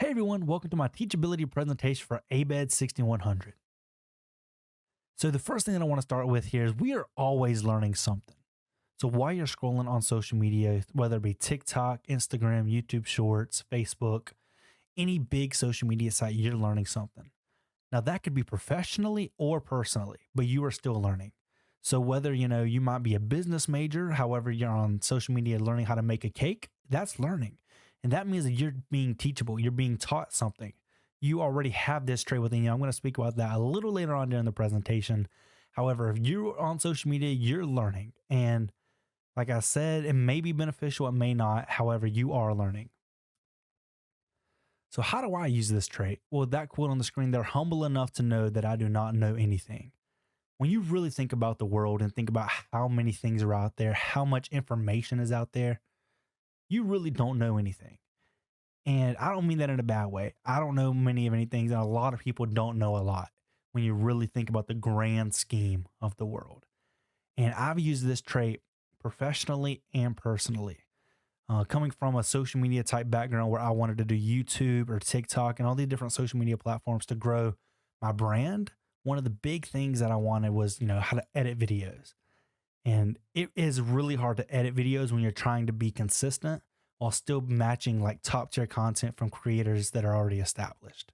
Hey everyone, welcome to my Teachability presentation for ABED 6100. So the first thing that I want to start with here is we are always learning something. So while you're scrolling on social media, whether it be TikTok, Instagram, YouTube Shorts, Facebook, any big social media site, you're learning something. Now that could be professionally or personally, but you are still learning. So whether, you might be a business major, however, you're on social media learning how to make a cake, that's learning. And that means that you're being teachable, you're being taught something. You already have this trait within you. I'm going to speak about that a little later on during the presentation. However, if you're on social media, you're learning. And like I said, it may be beneficial, it may not. However, you are learning. So how do I use this trait? Well, that quote on the screen, they're humble enough to know that I do not know anything. When you really think about the world and think about how many things are out there, how much information is out there, you really don't know anything. And I don't mean that in a bad way. I don't know many of any things, and a lot of people don't know a lot when you really think about the grand scheme of the world. And I've used this trait professionally and personally. Coming from a social media type background where I wanted to do YouTube or TikTok and all these different social media platforms to grow my brand, one of the big things that I wanted was, how to edit videos. And it is really hard to edit videos when you're trying to be consistent while still matching like top tier content from creators that are already established.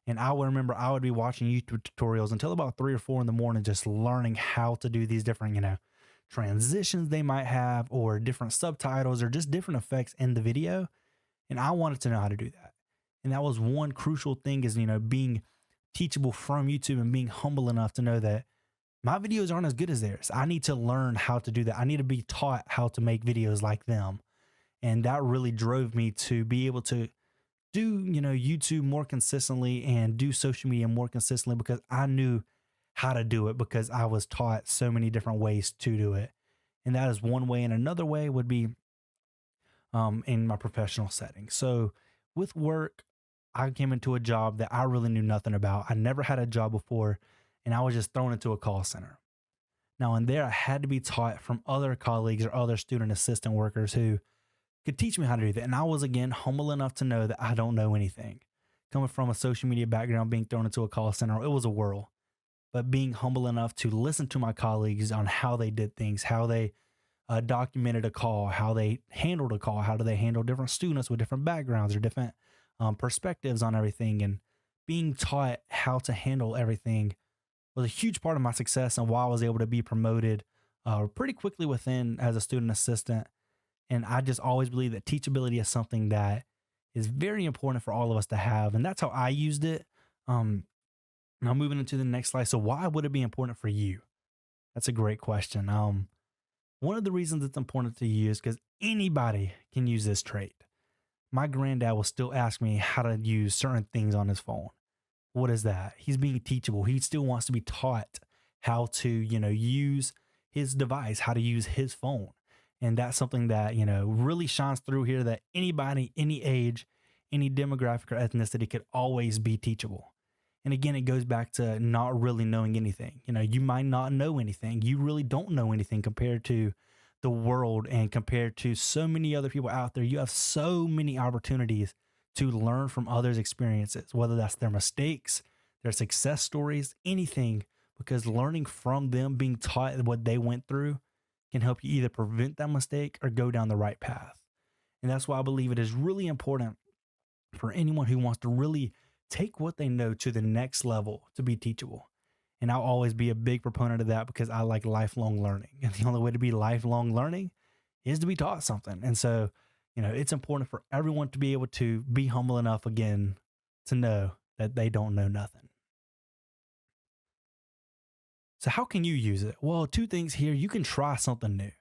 And I would remember I would be watching YouTube tutorials until about 3 or 4 in the morning, just learning how to do these different, transitions they might have or different subtitles or just different effects in the video. And I wanted to know how to do that. And that was one crucial thing is, being teachable from YouTube and being humble enough to know that my videos aren't as good as theirs. I need to learn how to do that. I need to be taught how to make videos like them. And that really drove me to be able to do, YouTube more consistently and do social media more consistently because I knew how to do it because I was taught so many different ways to do it. And that is one way. And another way would be in my professional setting. So with work, I came into a job that I really knew nothing about. I never had a job before, and I was just thrown into a call center. Now, in there, I had to be taught from other colleagues or other student assistant workers who could teach me how to do that. And I was, again, humble enough to know that I don't know anything. Coming from a social media background, being thrown into a call center, it was a whirl. But being humble enough to listen to my colleagues on how they did things, how they documented a call, how they handled a call, how do they handle different students with different backgrounds or different perspectives on everything, and being taught how to handle everything was a huge part of my success and why I was able to be promoted pretty quickly within as a student assistant. And I just always believe that teachability is something that is very important for all of us to have. And that's how I used it. Now moving into the next slide. So why would it be important for you? That's a great question. One of the reasons it's important to you is because anybody can use this trait. My granddad will still ask me how to use certain things on his phone. What is that? He's being teachable. He still wants to be taught how to, use his device, how to use his phone. And that's something that, really shines through here that anybody, any age, any demographic or ethnicity could always be teachable. And again, it goes back to not really knowing anything. You might not know anything. You really don't know anything compared to the world and compared to so many other people out there. You have so many opportunities to learn from others' experiences, whether that's their mistakes, their success stories, anything, because learning from them, being taught what they went through can help you either prevent that mistake or go down the right path. And that's why I believe it is really important for anyone who wants to really take what they know to the next level to be teachable. And I'll always be a big proponent of that because I like lifelong learning. And the only way to be lifelong learning is to be taught something. And so, it's important for everyone to be able to be humble enough again to know that they don't know nothing. So how can you use it? Well, two things here. You can try something new.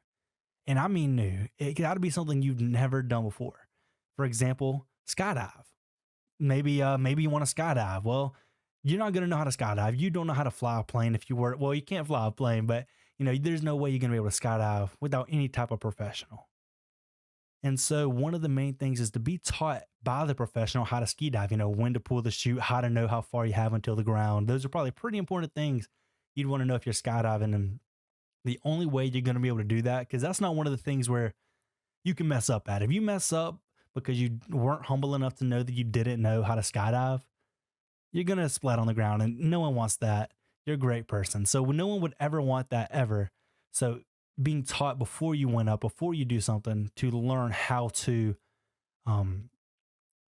And I mean new. It got to be something you've never done before. For example, skydive. Maybe you want to skydive. Well, you're not going to know how to skydive. You don't know how to fly a plane if you were. Well, you can't fly a plane, but there's no way you're going to be able to skydive without any type of professional. And so one of the main things is to be taught by the professional how to ski dive, when to pull the chute, how to know how far you have until the ground. Those are probably pretty important things you'd want to know if you're skydiving. And the only way you're going to be able to do that, because that's not one of the things where you can mess up at. If you mess up because you weren't humble enough to know that you didn't know how to skydive, you're going to splat on the ground, and no one wants that. You're a great person. So no one would ever want that ever. So being taught before you went up, before you do something to learn how to um,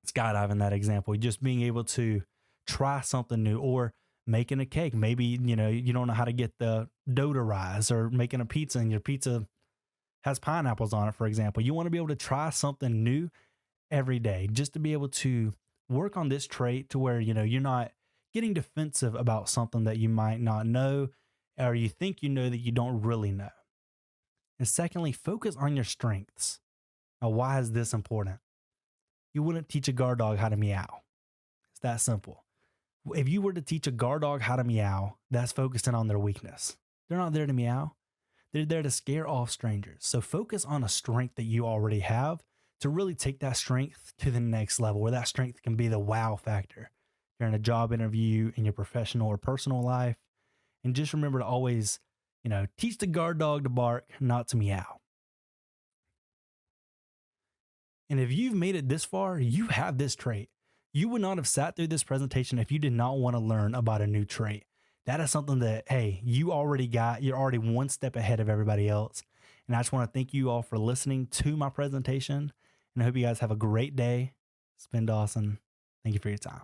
skydive in that example, just being able to try something new or making a cake. Maybe, you don't know how to get the dough to rise, or making a pizza and your pizza has pineapples on it, for example. You want to be able to try something new every day just to be able to work on this trait to where, you're not getting defensive about something that you might not know, or you think you know that you don't really know. And secondly, focus on your strengths. Now, why is this important? You wouldn't teach a guard dog how to meow. It's that simple. If you were to teach a guard dog how to meow, that's focusing on their weakness. They're not there to meow. They're there to scare off strangers. So focus on a strength that you already have to really take that strength to the next level, where that strength can be the wow factor during a job interview, in your professional or personal life. And just remember to always, teach the guard dog to bark, not to meow. And if you've made it this far, you have this trait. You would not have sat through this presentation if you did not want to learn about a new trait. That is something that, hey, you already got. You're already one step ahead of everybody else. And I just want to thank you all for listening to my presentation. And I hope you guys have a great day. It's been Dawson. Thank you for your time.